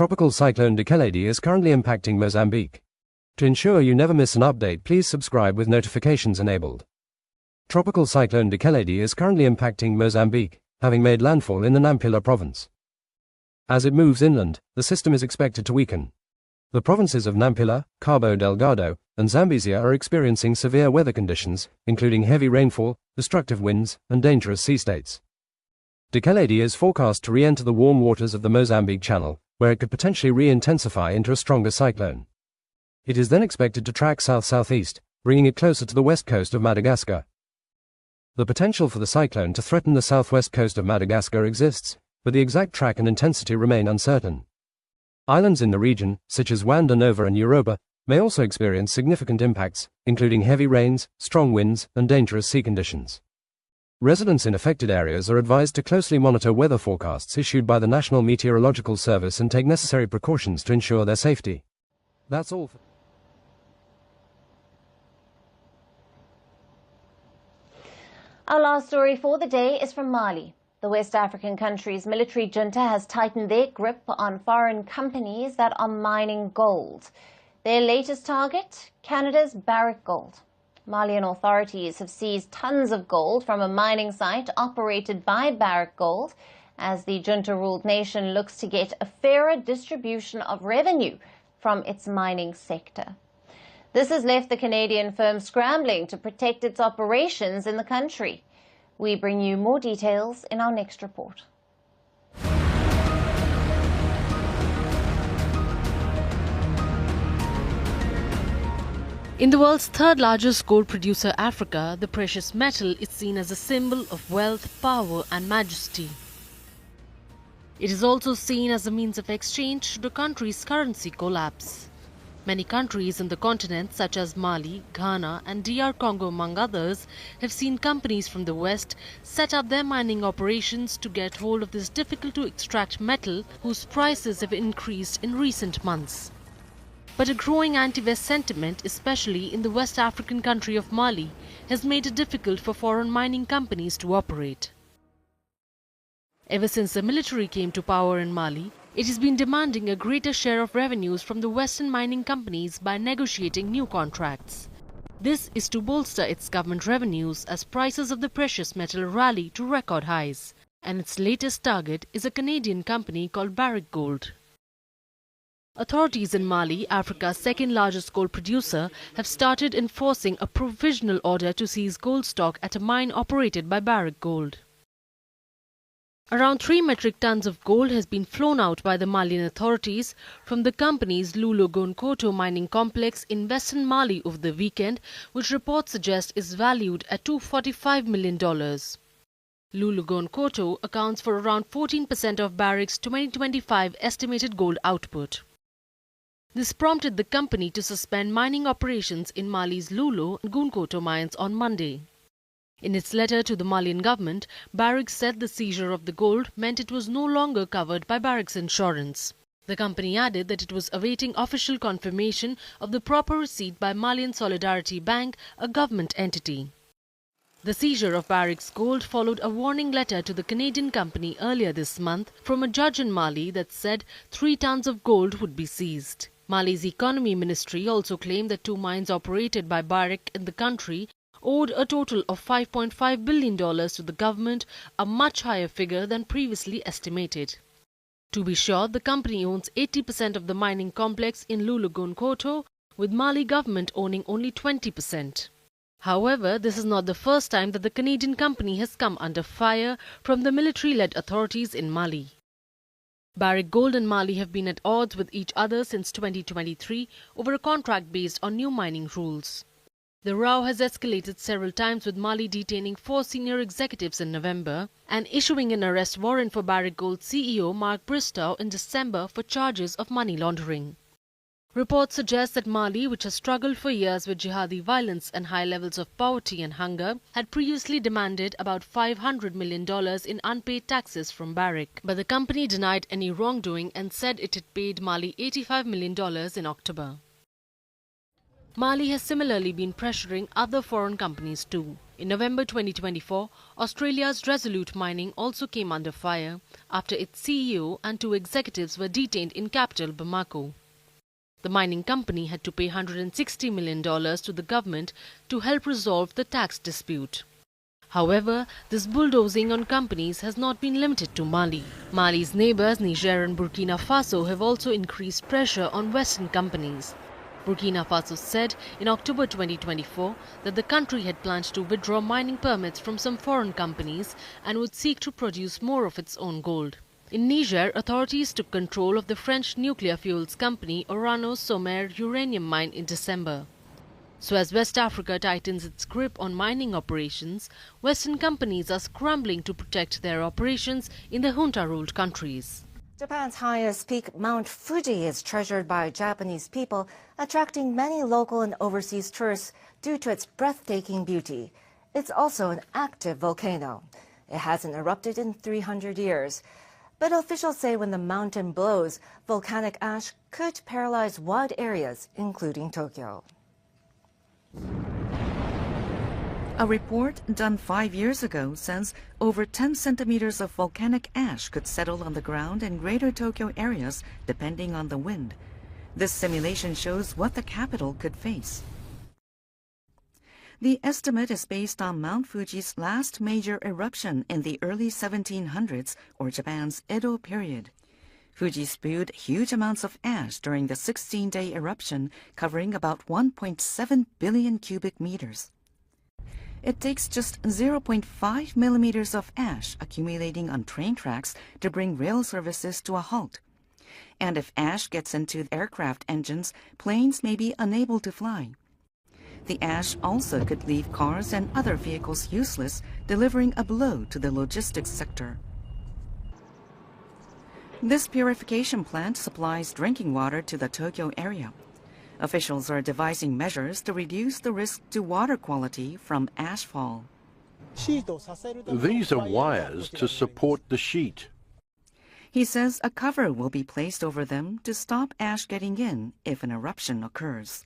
Tropical cyclone Dikeledi is currently impacting Mozambique. To ensure you never miss an update, please subscribe with notifications enabled. Tropical cyclone Dikeledi is currently impacting Mozambique, having made landfall in the Nampula province. As it moves inland, the system is expected to weaken. The provinces of Nampula, Cabo Delgado, and Zambezia are experiencing severe weather conditions, including heavy rainfall, destructive winds, and dangerous sea states. Dikeledi is forecast to re-enter the warm waters of the Mozambique Channel, where it could potentially re-intensify into a stronger cyclone. It is then expected to track south-southeast, bringing it closer to the west coast of Madagascar. The potential for the cyclone to threaten the southwest coast of Madagascar exists, but the exact track and intensity remain uncertain. Islands in the region, such as Wanda Nova and Europa, may also experience significant impacts, including heavy rains, strong winds, and dangerous sea conditions. Residents in affected areas are advised to closely monitor weather forecasts issued by the National Meteorological Service and take necessary precautions to ensure their safety. That's all. Our last story for the day is from Mali. The West African country's military junta has tightened their grip on foreign companies that are mining gold. Their latest target, Canada's Barrick Gold. Malian authorities have seized tons of gold from a mining site operated by Barrick Gold as the junta-ruled nation looks to get a fairer distribution of revenue from its mining sector. This has left the Canadian firm scrambling to protect its operations in the country. We bring you more details in our next report. In the world's third largest gold producer, Africa, the precious metal is seen as a symbol of wealth, power and majesty. It is also seen as a means of exchange should a country's currency collapse. Many countries in the continent, such as Mali, Ghana and DR Congo among others, have seen companies from the West set up their mining operations to get hold of this difficult-to-extract metal whose prices have increased in recent months. But a growing anti-West sentiment, especially in the West African country of Mali, has made it difficult for foreign mining companies to operate. Ever since the military came to power in Mali, it has been demanding a greater share of revenues from the Western mining companies by negotiating new contracts. This is to bolster its government revenues as prices of the precious metal rally to record highs, and its latest target is a Canadian company called Barrick Gold. Authorities in Mali, Africa's second largest gold producer, have started enforcing a provisional order to seize gold stock at a mine operated by Barrick Gold. Around 3 metric tons of gold has been flown out by the Malian authorities from the company's Loulo-Gounkoto mining complex in western Mali over the weekend, which reports suggest is valued at $245 million. Loulo-Gounkoto accounts for around 14% of Barrick's 2025 estimated gold output. This prompted the company to suspend mining operations in Mali's Loulo and Gounkoto mines on Monday. In its letter to the Malian government, Barrick said the seizure of the gold meant it was no longer covered by Barrick's insurance. The company added that it was awaiting official confirmation of the proper receipt by Malian Solidarity Bank, a government entity. The seizure of Barrick's gold followed a warning letter to the Canadian company earlier this month from a judge in Mali that said 3 tons of gold would be seized. Mali's economy ministry also claimed that 2 mines operated by Barrick in the country owed a total of $5.5 billion to the government, a much higher figure than previously estimated. To be sure, the company owns 80% of the mining complex in Loulo-Gounkoto, with Mali government owning only 20%. However, this is not the first time that the Canadian company has come under fire from the military-led authorities in Mali. Barrick Gold and Mali have been at odds with each other since 2023 over a contract based on new mining rules. The row has escalated several times, with Mali detaining 4 senior executives in November and issuing an arrest warrant for Barrick Gold CEO Mark Bristow in December for charges of money laundering. Reports suggest that Mali, which has struggled for years with jihadi violence and high levels of poverty and hunger, had previously demanded about $500 million in unpaid taxes from Barrick. But the company denied any wrongdoing and said it had paid Mali $85 million in October. Mali has similarly been pressuring other foreign companies too. In November 2024, Australia's Resolute Mining also came under fire after its CEO and 2 executives were detained in capital Bamako. The mining company had to pay $160 million to the government to help resolve the tax dispute. However, this bulldozing on companies has not been limited to Mali. Mali's neighbours Niger and Burkina Faso have also increased pressure on Western companies. Burkina Faso said in October 2024 that the country had planned to withdraw mining permits from some foreign companies and would seek to produce more of its own gold. In Niger, authorities took control of the French nuclear fuels company Orano Somer uranium mine in December. So as West Africa tightens its grip on mining operations, Western companies are scrambling to protect their operations in the junta-ruled countries. Japan's highest peak, Mount Fuji, is treasured by Japanese people, attracting many local and overseas tourists due to its breathtaking beauty. It's also an active volcano. It hasn't erupted in 300 years. But officials say when the mountain blows, volcanic ash could paralyze wide areas, including Tokyo. A report done 5 years ago says over 10 centimeters of volcanic ash could settle on the ground in greater Tokyo areas depending on the wind. This simulation shows what the capital could face. The estimate is based on Mount Fuji's last major eruption in the early 1700s, or Japan's Edo period. Fuji spewed huge amounts of ash during the 16-day eruption, covering about 1.7 billion cubic meters. It takes just 0.5 millimeters of ash accumulating on train tracks to bring rail services to a halt. And if ash gets into aircraft engines, planes may be unable to fly. The ash also could leave cars and other vehicles useless, delivering a blow to the logistics sector. This purification plant supplies drinking water to the Tokyo area. Officials are devising measures to reduce the risk to water quality from ashfall. These are wires to support the sheet. He says a cover will be placed over them to stop ash getting in if an eruption occurs.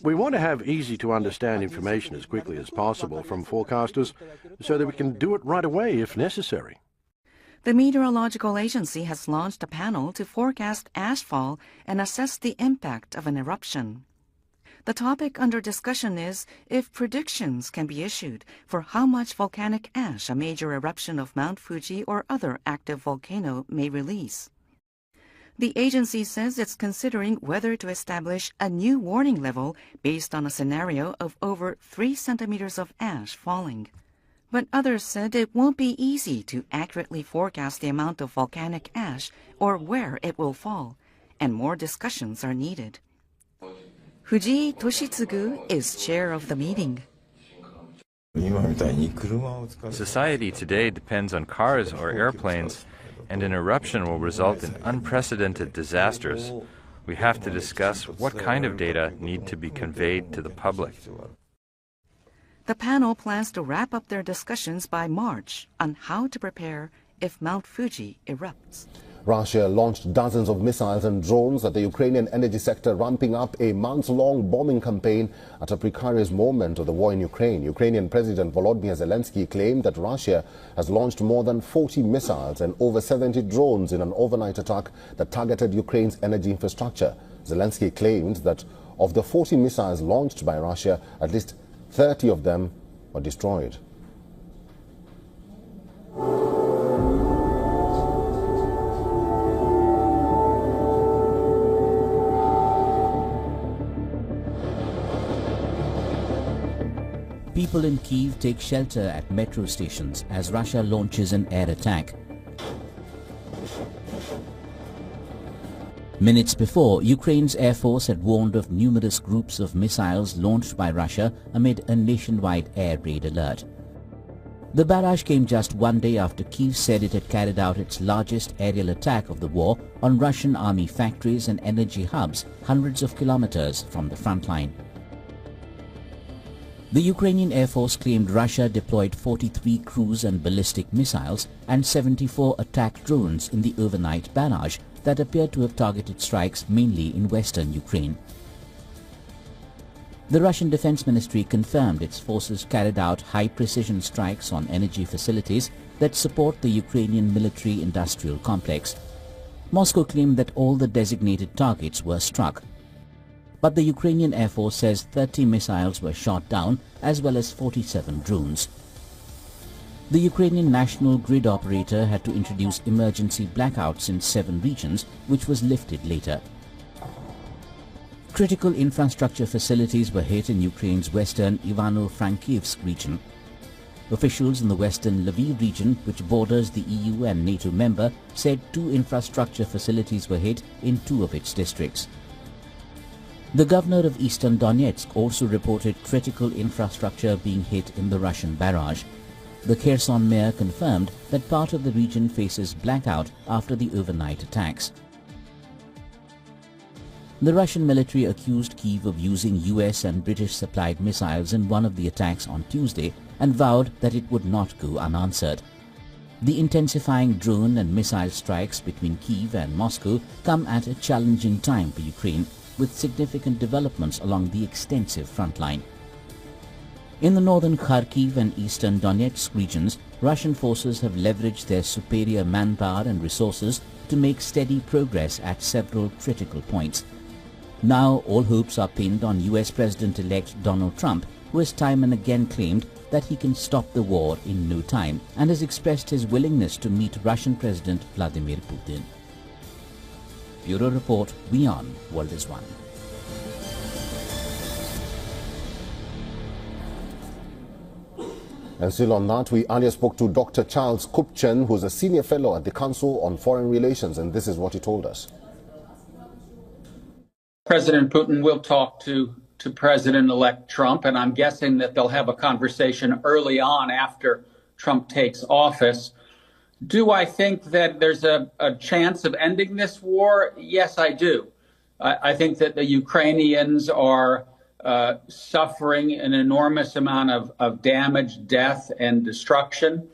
We want to have easy-to-understand information as quickly as possible from forecasters so that we can do it right away if necessary. The Meteorological Agency has launched a panel to forecast ashfall and assess the impact of an eruption. The topic under discussion is if predictions can be issued for how much volcanic ash a major eruption of Mount Fuji or other active volcano may release. The agency says it's considering whether to establish a new warning level based on a scenario of over 3 centimeters of ash falling. But others said it won't be easy to accurately forecast the amount of volcanic ash or where it will fall, and more discussions are needed. Fujii Toshitsugu is chair of the meeting. Society today depends on cars or airplanes, and an eruption will result in unprecedented disasters. We have to discuss what kind of data need to be conveyed to the public. The panel plans to wrap up their discussions by March on how to prepare if Mount Fuji erupts. Russia launched dozens of missiles and drones at the Ukrainian energy sector, ramping up a months-long bombing campaign at a precarious moment of the war in Ukraine. Ukrainian President Volodymyr Zelensky claimed that Russia has launched more than 40 missiles and over 70 drones in an overnight attack that targeted Ukraine's energy infrastructure. Zelensky claimed that of the 40 missiles launched by Russia, at least 30 of them were destroyed. People in Kyiv take shelter at metro stations as Russia launches an air attack. Minutes before, Ukraine's Air Force had warned of numerous groups of missiles launched by Russia amid a nationwide air raid alert. The barrage came just one day after Kyiv said it had carried out its largest aerial attack of the war on Russian army factories and energy hubs hundreds of kilometers from the front line. The Ukrainian Air Force claimed Russia deployed 43 cruise and ballistic missiles and 74 attack drones in the overnight barrage that appeared to have targeted strikes mainly in western Ukraine. The Russian Defense Ministry confirmed its forces carried out high-precision strikes on energy facilities that support the Ukrainian military-industrial complex. Moscow claimed that all the designated targets were struck. But the Ukrainian Air Force says 30 missiles were shot down as well as 47 drones. The Ukrainian national grid operator had to introduce emergency blackouts in 7 regions, which was lifted later. Critical infrastructure facilities were hit in Ukraine's western Ivano-Frankivsk region. Officials in the western Lviv region, which borders the EU and NATO member, said 2 infrastructure facilities were hit in 2 of its districts. The governor of eastern Donetsk also reported critical infrastructure being hit in the Russian barrage. The Kherson mayor confirmed that part of the region faces blackout after the overnight attacks. The Russian military accused Kyiv of using US and British-supplied missiles in one of the attacks on Tuesday and vowed that it would not go unanswered. The intensifying drone and missile strikes between Kyiv and Moscow come at a challenging time for Ukraine, with significant developments along the extensive front line. In the northern Kharkiv and eastern Donetsk regions, Russian forces have leveraged their superior manpower and resources to make steady progress at several critical points. Now all hopes are pinned on US President-elect Donald Trump, who has time and again claimed that he can stop the war in no time and has expressed his willingness to meet Russian President Vladimir Putin. Bureau Report, WION, World is One. And still on that, we earlier spoke to Dr. Charles Kupchen, who's a senior fellow at the Council on Foreign Relations, and this is what he told us. President Putin will talk to President-elect Trump, and I'm guessing that they'll have a conversation early on after Trump takes office. Do I think that there's a chance of ending this war? Yes, I do. I think that the Ukrainians are suffering an enormous amount of damage, death, and destruction.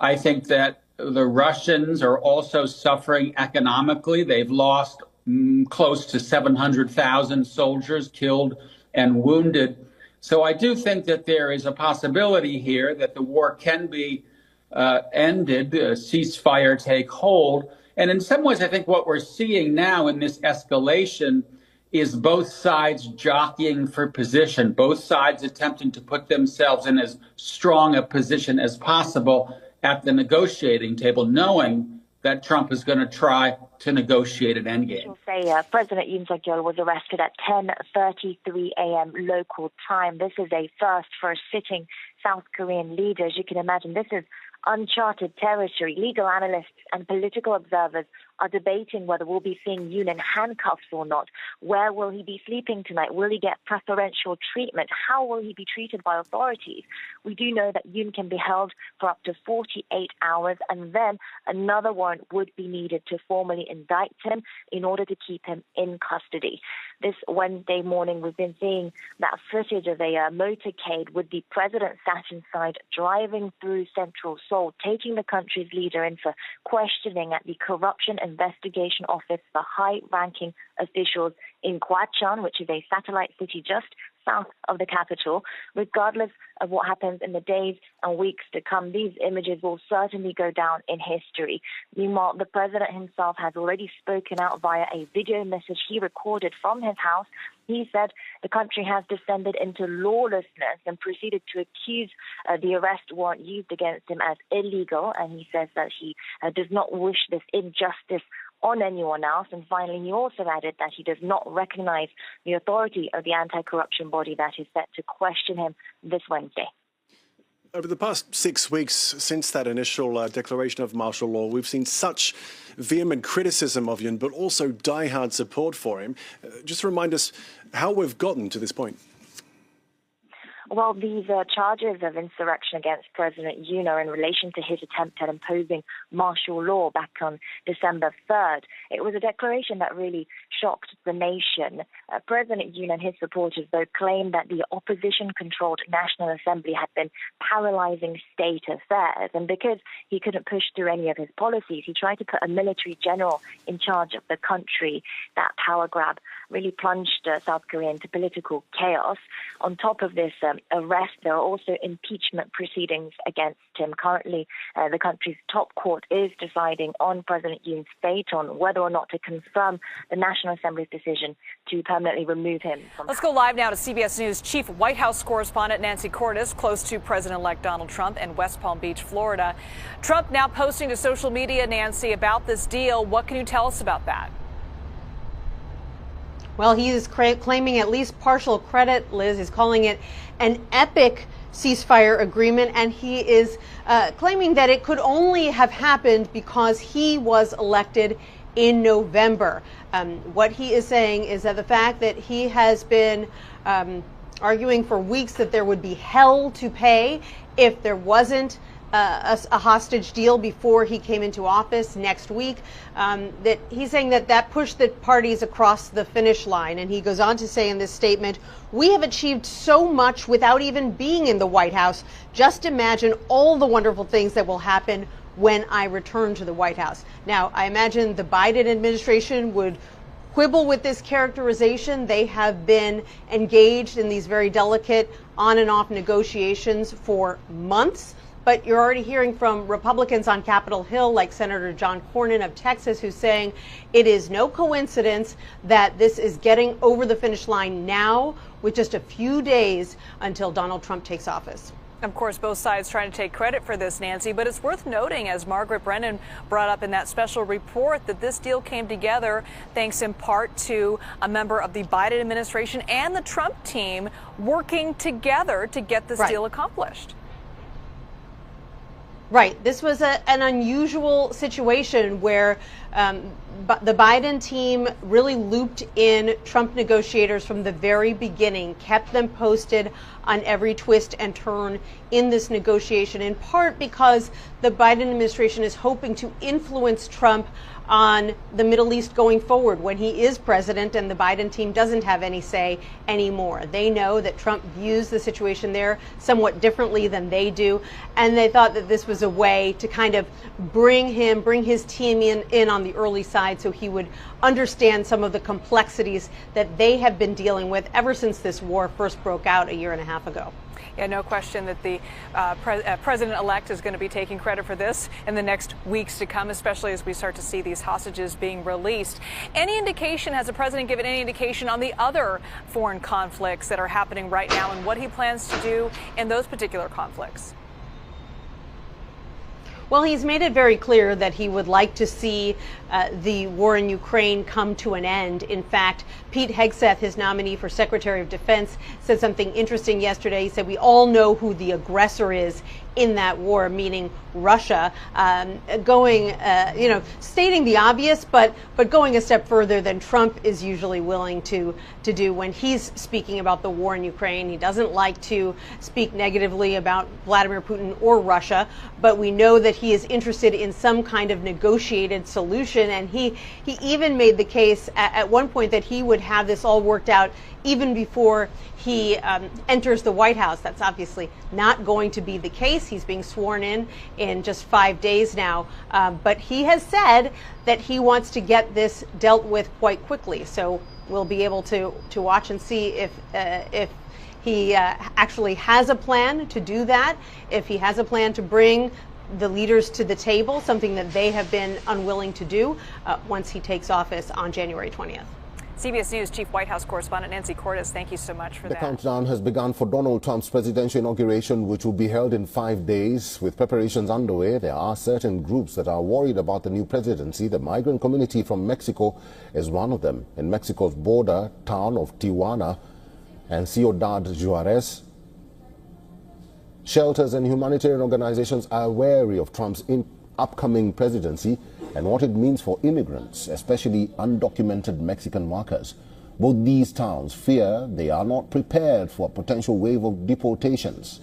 I think that the Russians are also suffering economically. They've lost close to 700,000 soldiers killed and wounded. So I do think that there is a possibility here that the war can be ended, ceasefire take hold. And in some ways, I think what we're seeing now in this escalation is both sides jockeying for position, both sides attempting to put themselves in as strong a position as possible at the negotiating table, knowing that Trump is going to try to negotiate an endgame. President Yoon Suk-yeol was arrested at 10:33 a.m. local time. This is a first for a sitting South Korean leader. As you can imagine, this is uncharted territory. Legal analysts and political observers are debating whether we'll be seeing Yoon in handcuffs or not. Where will he be sleeping tonight? Will he get preferential treatment? How will he be treated by authorities? We do know that Yoon can be held for up to 48 hours, and then another warrant would be needed to formally indict him in order to keep him in custody. This Wednesday morning, we've been seeing that footage of a motorcade with the president sat inside, driving through central Seoul, taking the country's leader in for questioning at the Corruption Investigation Office for high-ranking officials in Gwacheon, which is a satellite city just south of the capital. Regardless of what happens in the days and weeks to come, these images will certainly go down in history. Meanwhile, the president himself has already spoken out via a video message he recorded from his house. He said the country has descended into lawlessness and proceeded to accuse the arrest warrant used against him as illegal. And he says that he does not wish this injustice on anyone else. And finally, he also added that he does not recognize the authority of the anti-corruption body that is set to question him this Wednesday. Over the past 6 weeks since that initial declaration of martial law, we've seen such vehement criticism of Yoon, but also diehard support for him. Just remind us how we've gotten to this point. Well, these charges of insurrection against President Yoon are in relation to his attempt at imposing martial law back on December 3rd. It was a declaration that really shocked the nation. President Yoon and his supporters, though, claimed that the opposition-controlled National Assembly had been paralyzing state affairs. And because he couldn't push through any of his policies, he tried to put a military general in charge of the country. That power grab really plunged South Korea into political chaos. On top of this arrest, there are also impeachment proceedings against him. Currently, the country's top court is deciding on President Yoon's fate, on whether or not to confirm the National Assembly's decision to permanently remove him from Let's go live now to CBS News Chief White House correspondent Nancy Cordes, close to President-elect Donald Trump in West Palm Beach, Florida. Trump now posting to social media, Nancy, about this deal. What can you tell us about that? Well, he is claiming at least partial credit, Liz. He's calling it an epic ceasefire agreement, and he is claiming that it could only have happened because he was elected in November. What he is saying is that the fact that he has been arguing for weeks that there would be hell to pay if there wasn't a hostage deal before he came into office next week, that he's saying that pushed the parties across the finish line. And he goes on to say in this statement, "We have achieved so much without even being in the White House. Just imagine all the wonderful things that will happen when I return to the White House." Now, I imagine the Biden administration would quibble with this characterization. They have been engaged in these very delicate on and off negotiations for months. But you're already hearing from Republicans on Capitol Hill, like Senator John Cornyn of Texas, who's saying it is no coincidence that this is getting over the finish line now with just a few days until Donald Trump takes office. Of course, both sides trying to take credit for this, Nancy, but it's worth noting, as Margaret Brennan brought up in that special report, that this deal came together thanks in part to a member of the Biden administration and the Trump team working together to get this deal accomplished. Right. This was an unusual situation where the Biden team really looped in Trump negotiators from the very beginning, kept them posted on every twist and turn in this negotiation, in part because the Biden administration is hoping to influence Trump on the Middle East going forward when he is president and the Biden team doesn't have any say anymore. They know that Trump views the situation there somewhat differently than they do, and they thought that this was a way to kind of bring his team in on the early side so he would understand some of the complexities that they have been dealing with ever since this war first broke out a year and a half ago. Yeah, no question that the president-elect is going to be taking credit for this in the next weeks to come, especially as we start to see these hostages being released. Any indication, has the president given any indication on the other foreign conflicts that are happening right now and what he plans to do in those particular conflicts? Well, he's made it very clear that he would like to see the war in Ukraine come to an end. In fact, Pete Hegseth, his nominee for Secretary of Defense, said something interesting yesterday. He said, we all know who the aggressor is in that war, meaning Russia, stating the obvious, but going a step further than Trump is usually willing to do when he's speaking about the war in Ukraine. He doesn't like to speak negatively about Vladimir Putin or Russia, but we know that he is interested in some kind of negotiated solution. And he even made the case at one point that he would have this all worked out even before he enters the White House. That's obviously not going to be the case. He's being sworn in just 5 days now. But he has said that he wants to get this dealt with quite quickly. So we'll be able to watch and see if he actually has a plan to do that, if he has a plan to bring the leaders to the table, something that they have been unwilling to do once he takes office on January 20th. CBS News Chief White House Correspondent Nancy Cordes, thank you so much for that. The countdown has begun for Donald Trump's presidential inauguration, which will be held in 5 days. With preparations underway, there are certain groups that are worried about the new presidency. The migrant community from Mexico is one of them. In Mexico's border town of Tijuana and Ciudad Juarez, shelters and humanitarian organizations are wary of Trump's upcoming presidency and what it means for immigrants, especially undocumented Mexican workers. Both these towns fear they are not prepared for a potential wave of deportations.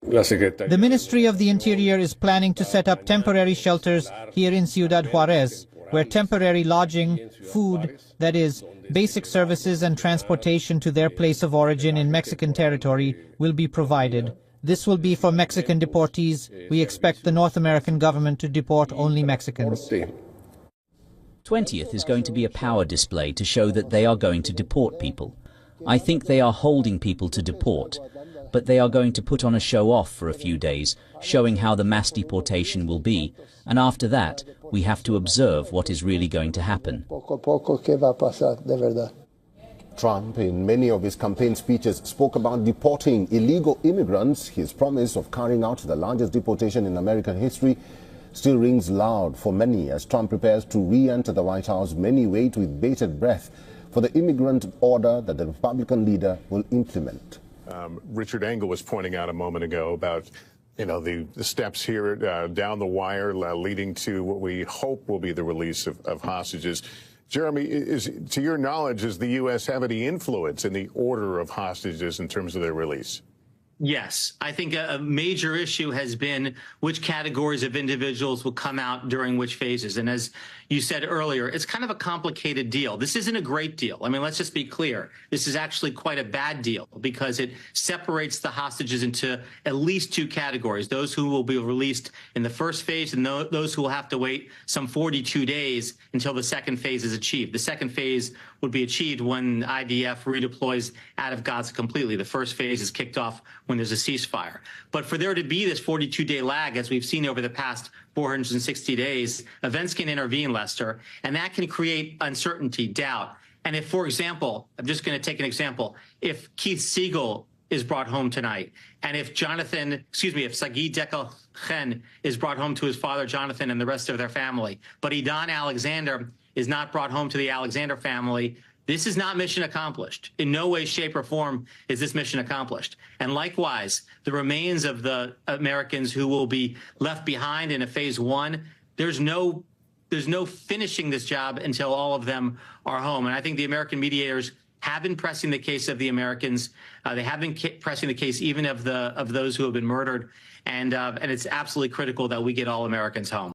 The Ministry of the Interior is planning to set up temporary shelters here in Ciudad Juarez, where temporary lodging, food, that is, basic services and transportation to their place of origin in Mexican territory will be provided. This will be for Mexican deportees. We expect the North American government to deport only Mexicans. 20th is going to be a power display to show that they are going to deport people. I think they are holding people to deport, but they are going to put on a show off for a few days, showing how the mass deportation will be, and after that, we have to observe what is really going to happen. Trump, in many of his campaign speeches, spoke about deporting illegal immigrants. His promise of carrying out the largest deportation in American history still rings loud for many as Trump prepares to re-enter the White House. Many wait with bated breath for the immigrant order that the Republican leader will implement. Richard Engel was pointing out a moment ago about, the steps here down the wire leading to what we hope will be the release of hostages. Jeremy, to your knowledge, does the U.S. have any influence in the order of hostages in terms of their release? Yes, I think a major issue has been which categories of individuals will come out during which phases. And as you said earlier, it's kind of a complicated deal. This isn't a great deal. I mean, let's just be clear. This is actually quite a bad deal because it separates the hostages into at least two categories, those who will be released in the first phase and those who will have to wait some 42 days until the second phase is achieved. The second phase would be achieved when IDF redeploys out of Gaza completely. The first phase is kicked off when there's a ceasefire. But for there to be this 42-day lag, as we've seen over the past 460 days, events can intervene, Lester, and that can create uncertainty, doubt. And if, for example, I'm just going to take an example, if Keith Siegel is brought home tonight, and if Sagid Dekel-Chen is brought home to his father, Jonathan, and the rest of their family, but Idan Alexander is not brought home to the Alexander family, this is not mission accomplished. In no way, shape, or form is this mission accomplished. And likewise, the remains of the Americans who will be left behind in a phase one, there's no finishing this job until all of them are home. And I think the American mediators have been pressing the case of the Americans. They have been pressing the case even of those who have been murdered. And it's absolutely critical that we get all Americans home.